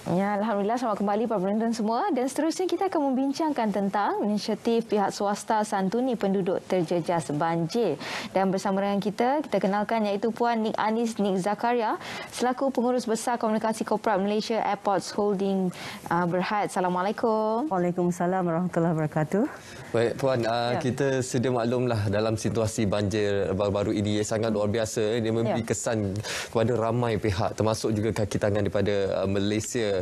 Ya, Alhamdulillah, selamat kembali para penonton semua. Dan seterusnya kita akan membincangkan tentang inisiatif pihak swasta santuni penduduk terjejas banjir. Dan bersama dengan kita kenalkan iaitu Puan Nik Anis Nik Zakaria selaku Pengurus Besar Komunikasi Korporat Malaysia Airports Holding Berhad. Assalamualaikum. Waalaikumsalam warahmatullahi wabarakatuh. Baik Puan, kita sedia maklumlah dalam situasi banjir baru-baru ini sangat luar biasa. Dia memberi kesan kepada ramai pihak termasuk juga kaki tangan daripada Malaysia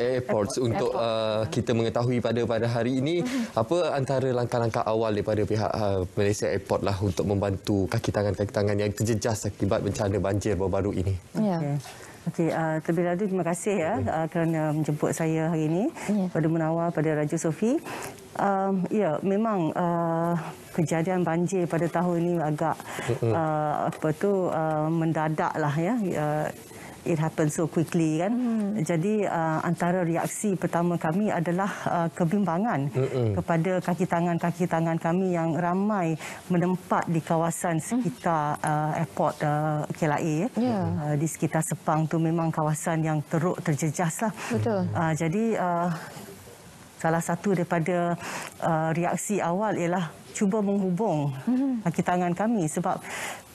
Airports untuk kita mengetahui pada hari ini apa antara langkah-langkah awal daripada pihak Malaysia Airport lah untuk membantu kaki tangan yang terjejas akibat bencana banjir baru-baru ini. Ya. Okey, terlebih dahulu terima kasih kerana menjemput saya hari ini pada Munawar, pada Raja Sofi. Ya, memang kejadian banjir pada tahun ini agak mendadaklah ya. It happened so quickly kan. Jadi antara reaksi pertama kami adalah kebimbangan kepada kaki tangan kami yang ramai menempat di kawasan sekitar airport KLIA. Di sekitar Sepang tu memang kawasan yang teruk terjejas lah. Betul. Jadi salah satu daripada reaksi awal ialah cuba menghubung kaki tangan kami sebab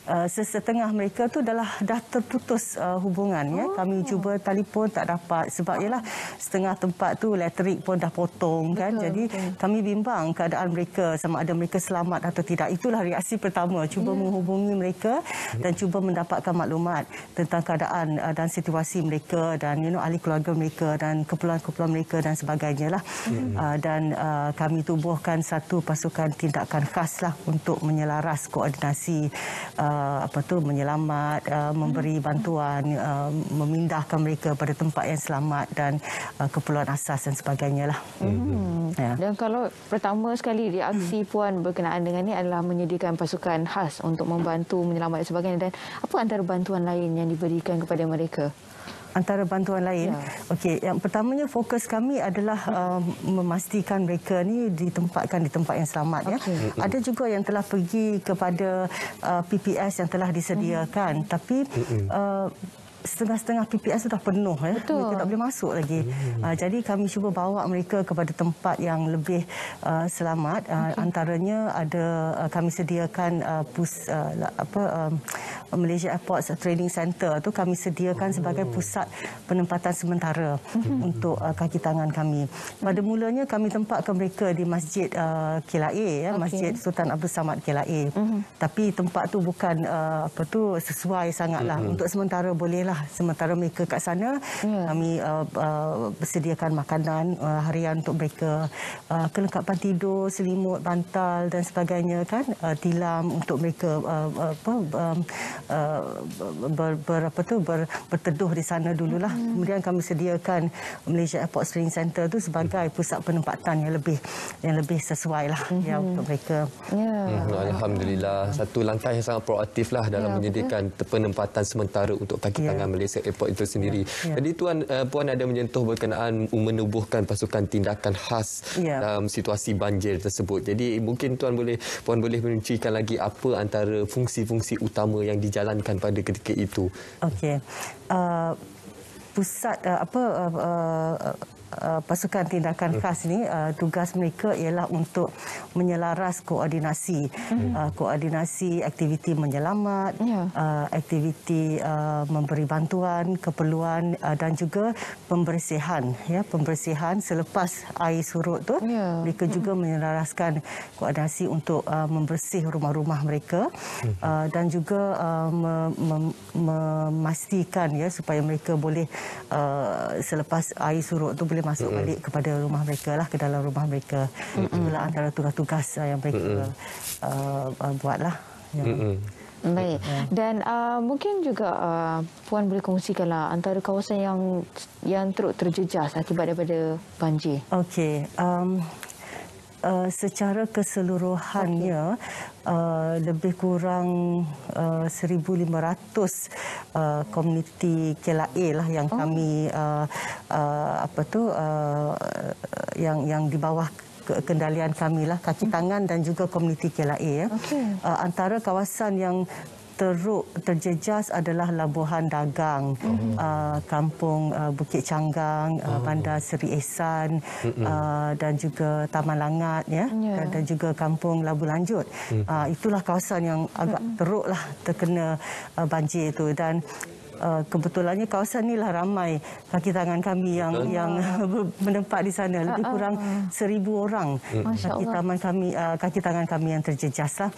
sesetengah mereka tu dah terputus hubungan ya. Kami cuba telefon tak dapat sebab ialah setengah tempat tu elektrik pun dah potong kan. Jadi kami bimbang keadaan mereka sama ada mereka selamat atau tidak. Itulah reaksi pertama, cuba menghubungi mereka dan cuba mendapatkan maklumat tentang keadaan dan situasi mereka dan ahli keluarga mereka dan keperluan-keperluan mereka dan sebagainya lah. Dan kami tubuhkan satu pasukan tindakan khas lah untuk menyelaras koordinasi menyelamat, memberi bantuan, memindahkan mereka pada tempat yang selamat dan keperluan asas dan sebagainya lah. Dan kalau pertama sekali reaksi Puan berkenaan dengan ini adalah menyediakan pasukan khas untuk membantu menyelamat dan sebagainya, dan apa antara bantuan lain yang diberikan kepada mereka? Antara bantuan lain, okey, yang pertamanya fokus kami adalah memastikan mereka ni ditempatkan di tempat yang selamat ya. Ada juga yang telah pergi kepada PPS yang telah disediakan, tapi setengah-setengah PPS sudah penuh ya. Mereka tak boleh masuk lagi. Jadi kami cuba bawa mereka kepada tempat yang lebih selamat. Antaranya ada kami sediakan Malaysia Airports Training Center tu kami sediakan sebagai pusat penempatan sementara untuk kaki tangan kami. Pada mulanya kami tempatkan mereka di Masjid KLIA ya, Masjid Sultan Abdul Samad KLIA. Tapi tempat tu bukan sesuai sangatlah. Untuk sementara bolehlah, sementara mereka kat sana kami sediakan makanan harian untuk mereka, kelengkapan tidur, selimut, bantal dan sebagainya kan, tilam untuk mereka berteduh di sana dululah. Kemudian kami sediakan Malaysia Airport Training Center tu sebagai pusat penempatan yang lebih sesuai lah ya untuk mereka. Alhamdulillah, satu langkah yang sangat proaktif lah dalam menyediakan penempatan sementara untuk kaki tangan Malaysia Airport itu sendiri. Jadi Puan ada menyentuh berkenaan menubuhkan pasukan tindakan khas dalam situasi banjir tersebut. Jadi mungkin Puan boleh merincikan lagi apa antara fungsi-fungsi utama yang dijalankan pada ketika itu. Okey. Pusat pasukan tindakan khas ni tugas mereka ialah untuk menyelaras koordinasi aktiviti menyelamat, aktiviti memberi bantuan, keperluan dan juga pembersihan selepas air surut tu. Mereka juga menyelaraskan koordinasi untuk membersih rumah-rumah mereka dan juga memastikan supaya mereka boleh selepas air surut tu boleh masuk balik kepada rumah mereka lah, ke dalam rumah mereka. Itulah antara tugas-tugas yang mereka buatlah. Baik. Dan mungkin juga Puan boleh kongsikanlah antara kawasan yang teruk terjejas akibat daripada banjir. Okey. Secara keseluruhannya lebih kurang 1,500 komuniti KLIA lah yang kami yang di bawah kendalian kami lah, kaki tangan dan juga komuniti KLIA ya. Antara kawasan yang teruk terjejas adalah Labuhan Dagang, Kampung Bukit Canggang, Bandar Seri Ehsan, dan juga Taman Langat, ya, dan juga Kampung Labu Lanjut. Itulah kawasan yang agak teruklah terkena banjir itu. Dan kebetulannya kawasan inilah ramai kaki tangan kami yang menempat di sana, lebih kurang 1,000 orang kaki tangan kami yang terjejas lah.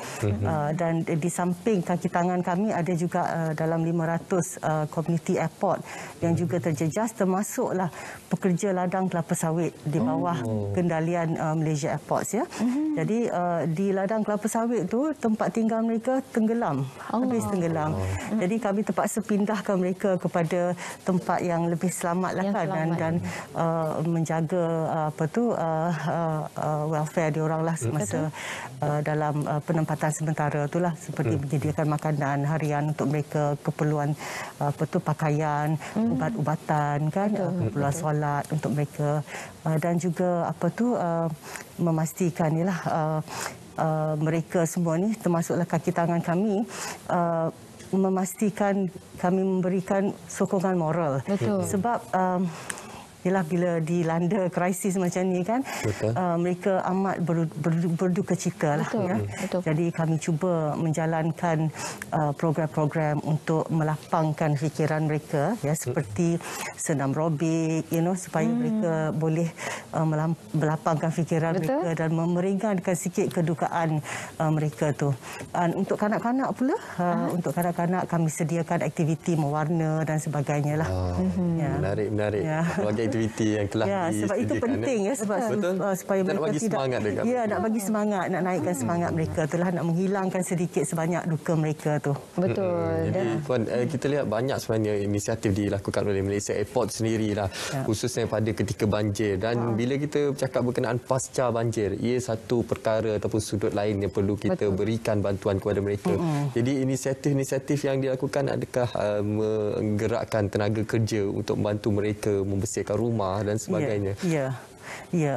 Dan di samping kaki tangan kami ada juga dalam 500 community airport yang juga terjejas, termasuklah pekerja ladang kelapa sawit di bawah kendalian Malaysia Airports, ya. Jadi di ladang kelapa sawit tu tempat tinggal mereka tenggelam, habis tenggelam. Jadi kami terpaksa pindahkan mereka kepada tempat yang lebih selamat lah, kan, dan menjaga welfare diorang lah semasa dalam penempatan sementara itulah, seperti menyediakan makanan harian untuk mereka, keperluan pakaian, ubat-ubatan, kan, keperluan solat untuk mereka, dan juga memastikan mereka semua ni, termasuklah kaki tangan kami, memastikan kami memberikan sokongan moral. Betul. Sebab bila dilanda krisis macam ni, kan, mereka amat berduka cita lah. Betul. Jadi kami cuba menjalankan program-program untuk melapangkan fikiran mereka, ya, seperti senam robik, supaya mereka boleh melapangkan fikiran mereka dan memeringankan sikit kedukaan mereka tu. Untuk kanak-kanak pula, untuk kanak-kanak kami sediakan aktiviti mewarna dan sebagainya lah. Menarik. Pelbagai aktiviti yang telah disediakan. Sebab itu penting, ya, supaya mereka nak bagi semangat dekat mereka. nak bagi semangat, nak naikkan semangat mereka itulah, nak menghilangkan sedikit sebanyak duka mereka tu. Betul. Jadi Puan, kita lihat banyak sebenarnya inisiatif dilakukan oleh Malaysia Airport sendirilah, khususnya pada ketika banjir. Dan bila kita bercakap berkenaan pasca banjir, ia satu perkara ataupun sudut lain yang perlu kita berikan bantuan kepada mereka. Jadi inisiatif-inisiatif yang dilakukan, adakah menggerakkan tenaga kerja untuk membantu mereka membersihkan rumah dan sebagainya? Ya,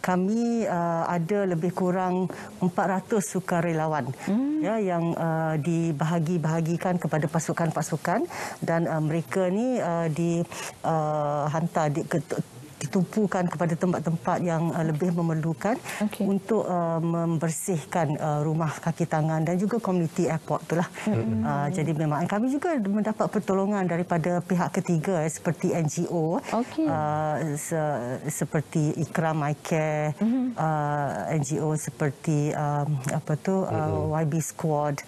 kami ada lebih kurang 400 sukarelawan, ya, yang dibahagi-bahagikan kepada pasukan-pasukan, dan mereka ni dihantar ditumpukan kepada tempat-tempat yang lebih memerlukan untuk membersihkan rumah kaki tangan dan juga community airport itulah. Jadi memang kami juga mendapat pertolongan daripada pihak ketiga, seperti NGO, seperti Ikram My Care, NGO seperti YB Squad,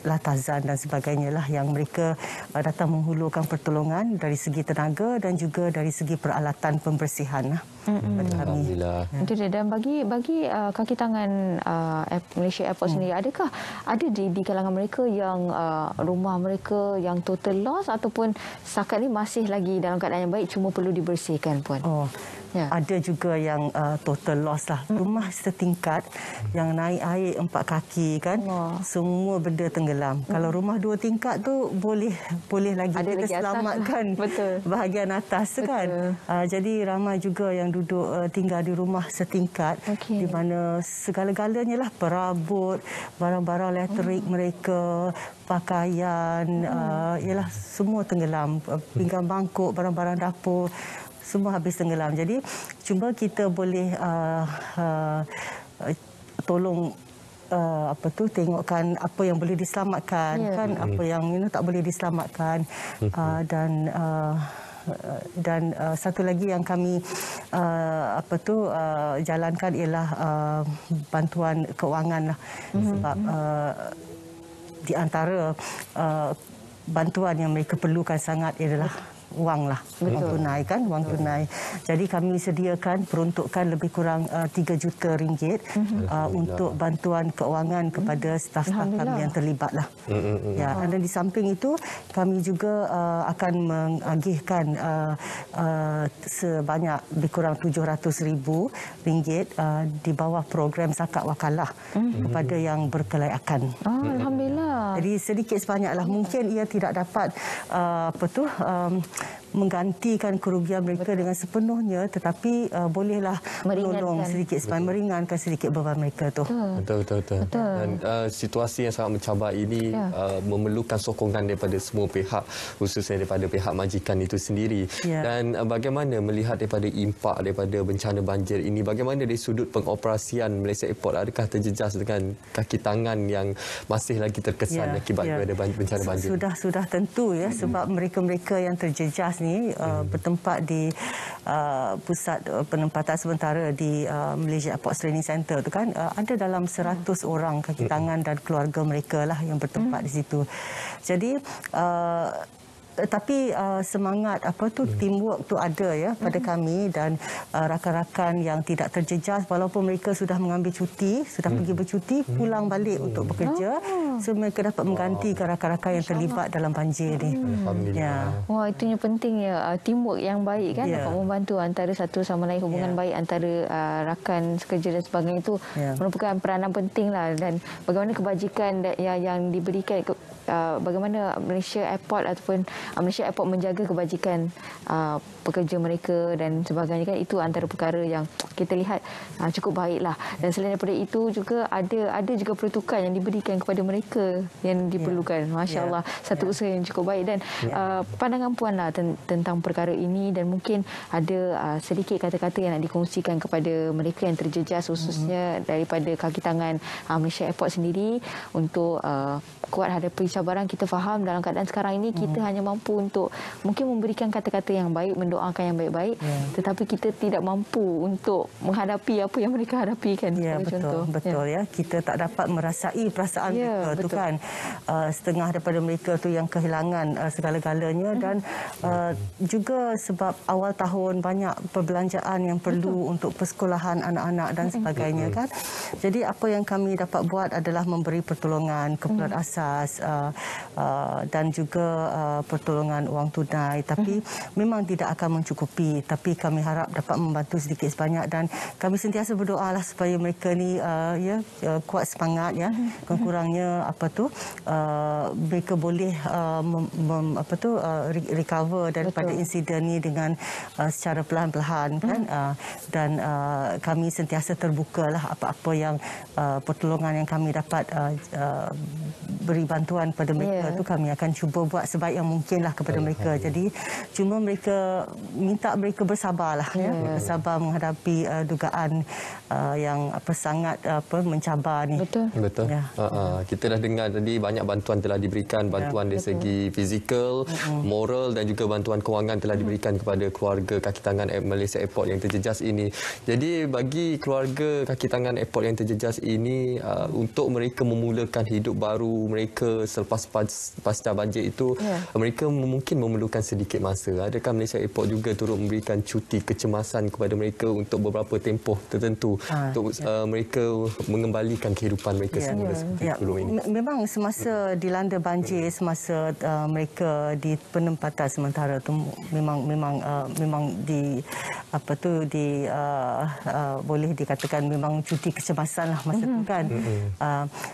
Latazan dan sebagainya lah, yang mereka datang menghulurkan pertolongan dari segi tenaga dan juga dari segi peralatan pembersihan pada kami. Dan bagi kaki tangan Malaysia Airport sendiri, adakah ada di kalangan mereka yang rumah mereka yang total loss, ataupun setakat ni masih lagi dalam keadaan yang baik, cuma perlu dibersihkan, Puan? Ada juga yang total loss lah. Rumah setingkat yang naik air 4 kaki, kan, semua benda tenggelam. Kalau rumah 2 tingkat tu boleh lagi ada kita lagi selamatkan bahagian atas, kan. Jadi ramai juga yang duduk tinggal di rumah setingkat, di mana segala-galanya lah, perabot, barang-barang elektrik mereka, pakaian, ialah semua tenggelam. Pinggan bangkuk, barang-barang dapur, semua habis tenggelam. Jadi cuma kita boleh tolong tengokkan apa yang boleh diselamatkan, kan, apa yang tak boleh diselamatkan, dan satu lagi yang kami jalankan ialah bantuan kewangan lah. Sebab di antara bantuan yang mereka perlukan sangat ialah wang lah, wang tunai, kan, wang tunai. Jadi kami sediakan peruntukan lebih kurang 3 juta ringgit untuk bantuan keuangan kepada staf-staf kami yang terlibat lah. Dan di samping itu kami juga akan mengagihkan sebanyak lebih kurang 700,000 ringgit di bawah program zakat wakalah kepada yang berkelayakan. Alhamdulillah. Jadi sedikit sebanyaklah, mungkin ia tidak dapat menggantikan kerugian mereka dengan sepenuhnya, tetapi bolehlah menolong sedikit supaya meringankan sedikit beban mereka tu. Betul. Dan situasi yang sangat mencabar ini memerlukan sokongan daripada semua pihak, khususnya daripada pihak majikan itu sendiri. Dan bagaimana melihat daripada impak daripada bencana banjir ini, bagaimana dari sudut pengoperasian Malaysia Airport, adakah terjejas dengan kaki tangan yang masih lagi terkesan akibat daripada bencana banjir? Sudah tentu ya, sebab mereka-mereka yang terjejas ni bertempat di pusat penempatan sementara di Malaysia Airport Training Center tu kan, ada dalam 100 orang kaki tangan dan keluarga mereka lah yang bertempat di situ. Jadi tapi semangat teamwork tu ada ya pada kami dan rakan-rakan yang tidak terjejas, walaupun mereka sudah mengambil cuti, sudah pergi bercuti, pulang balik untuk bekerja, so mereka dapat menggantikan rakan-rakan yang terlibat dalam banjir ni. Wah, itunya penting ya, teamwork yang baik kan, dapat membantu antara satu sama lain, hubungan baik antara rakan sekerja dan sebagainya itu merupakan peranan penting lah. Dan bagaimana kebajikan yang diberikan, bagaimana Malaysia Airport ataupun Malaysia Airport menjaga kebajikan pekerja mereka dan sebagainya kan, itu antara perkara yang kita lihat cukup baiklah. Dan selain daripada itu juga ada juga peruntukan yang diberikan kepada mereka yang diperlukan. Masya-Allah, satu usaha yang cukup baik. Dan pandangan puan lah tentang perkara ini, dan mungkin ada sedikit kata-kata yang nak dikongsikan kepada mereka yang terjejas, khususnya daripada kaki tangan Malaysia Airport sendiri, untuk kuat hadapi cabaran. Kita faham dalam keadaan sekarang ini kita hanya mampu untuk mungkin memberikan kata-kata yang baik, mendoakan yang baik-baik, tetapi kita tidak mampu untuk menghadapi apa yang mereka hadapi kan. Betul ya, kita tak dapat merasai perasaan mereka tu kan. Setengah daripada mereka tu yang kehilangan segala-galanya, dan juga sebab awal tahun banyak perbelanjaan yang perlu untuk persekolahan anak-anak dan sebagainya kan. Jadi apa yang kami dapat buat adalah memberi pertolongan, keperluan asas dan juga pertolongan wang tunai, tapi memang tidak akan mencukupi, tapi kami harap dapat membantu sedikit sebanyak, dan kami sentiasa berdoalah supaya mereka ni kuat semangat ya. Kurang-kurangnya mereka boleh recover daripada insiden ni dengan secara perlahan-lahan kan. Dan kami sentiasa terbukalah apa-apa yang pertolongan yang kami dapat beri bantuan pada mereka tu, kami akan cuba buat sebaik yang mungkinlah kepada mereka. Jadi cuma mereka minta mereka bersabarlah bersabar menghadapi dugaan yang sangat mencabar ni. Betul. Kita dah dengar tadi banyak bantuan telah diberikan, bantuan dari segi fizikal, moral dan juga bantuan kewangan telah diberikan kepada keluarga kaki tangan Malaysia Airport yang terjejas ini. Jadi bagi keluarga kaki tangan airport yang terjejas ini, untuk mereka memulakan hidup baru mereka selepas pasca banjir itu, mereka mungkin memerlukan sedikit masa. Adakah Malaysia Airport juga turut memberikan cuti kecemasan kepada mereka untuk beberapa tempoh tertentu untuk mereka mengembalikan kehidupan mereka semula seperti sebelum ini? Memang semasa dilanda banjir, semasa mereka di penempatan sementara tu memang boleh dikatakan memang cuti kecemasan lah masa tu kan.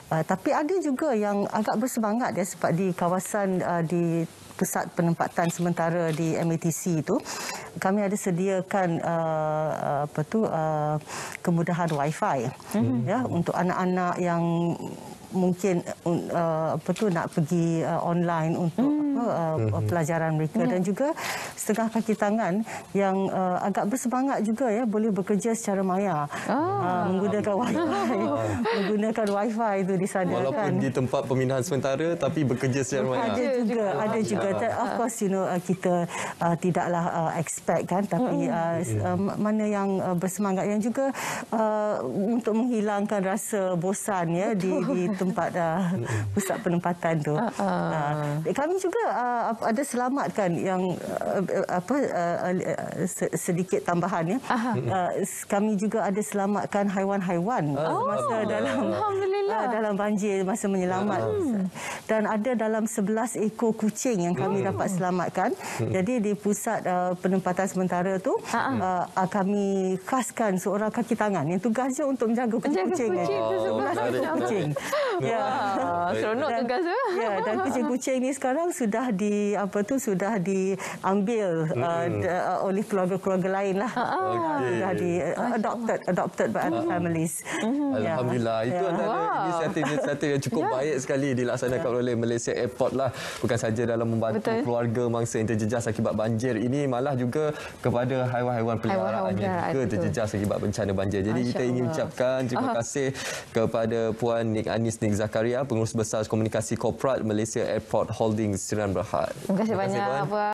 Tapi ada juga yang agak bersemangat ya, sebab di kawasan di pusat penempatan sementara di MATC itu kami ada sediakan kemudahan wifi ya untuk anak-anak yang mungkin nak pergi online untuk pelajaran mereka, dan juga setengah kaki tangan yang agak bersemangat juga ya, boleh bekerja secara maya menggunakan wifi itu di sana. Walaupun di tempat pemindahan sementara tapi bekerja secara maya. Ada juga. Of course kita tidaklah expect kan, tapi mana yang bersemangat, yang juga untuk menghilangkan rasa bosan ya di tempat pusat penempatan tu. Kami juga ada selamatkan yang sedikit tambahan ya. Kami juga ada selamatkan haiwan-haiwan masa dalam banjir, masa menyelamat. Dan ada dalam 11 ekor kucing yang kami dapat selamatkan. Jadi di pusat penempatan sementara tu kami khaskan seorang kaki tangan yang tugasnya untuk menjaga kucing. 11 ekor kucing. Wah, seronok tugas tu. Ya, dan kucing-kucing ni sekarang sudah diambil oleh keluarga-keluarga lain lah. Sudah adopted by other families. Alhamdulillah. Itu antara inisiatif yang cukup baik sekali dilaksanakan oleh Malaysia Airport lah. Bukan saja dalam membantu keluarga mangsa yang terjejas akibat banjir ini, malah juga kepada haiwan-haiwan peliharaan yang juga terjejas akibat bencana banjir. Jadi kita ingin ucapkan terima kasih kepada Puan Nik Anis Nik Zakaria, Pengurus Besar Komunikasi Korporat Malaysia Airport Holdings Sdn Bhd. Terima kasih banyak, Puan.